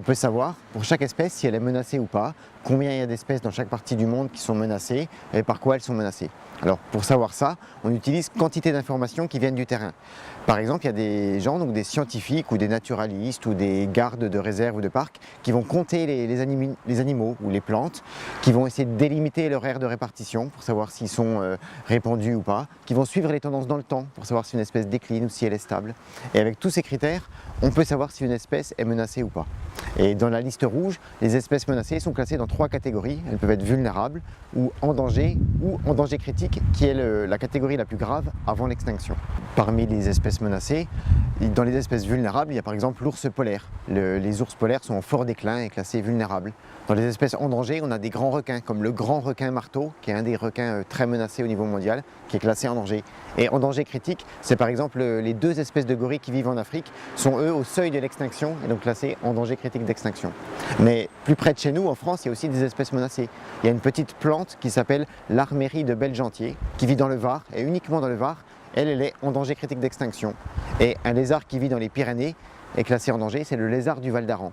peut savoir pour chaque espèce si elle est menacée ou pas, combien il y a d'espèces dans chaque partie du monde qui sont menacées et par quoi elles sont menacées. Alors pour savoir ça, on utilise quantité d'informations qui viennent du terrain. Par exemple, il y a des gens, donc des scientifiques ou des naturalistes ou des gardes de réserve ou de parc qui vont compter les animaux ou les plantes, qui vont essayer de délimiter leur aire de répartition pour savoir s'ils sont répandus ou pas, qui vont suivre les tendances dans le temps pour savoir si une espèce décline ou si elle est stable. Et avec tous ces critères, on peut savoir si une espèce est menacée ou pas. Et dans la liste rouge, les espèces menacées sont classées dans 3 catégories. Elles peuvent être vulnérables ou en danger critique, qui est la catégorie la plus grave avant l'extinction. Parmi les espèces menacées, dans les espèces vulnérables, il y a par exemple l'ours polaire. Les ours polaires sont en fort déclin et classés vulnérables. Dans les espèces en danger, on a des grands requins, comme le grand requin marteau, qui est un des requins très menacés au niveau mondial, qui est classé en danger. Et en danger critique, c'est par exemple les 2 espèces de gorilles qui vivent en Afrique, sont eux au seuil de l'extinction et donc classés en danger critique d'extinction. Mais plus près de chez nous, en France, il y a aussi des espèces menacées. Il y a une petite plante qui s'appelle l'armérie de Belgentier, qui vit dans le Var, et uniquement dans le Var. Elle est en danger critique d'extinction. Et un lézard qui vit dans les Pyrénées est classé en danger, c'est le lézard du Val d'Aran.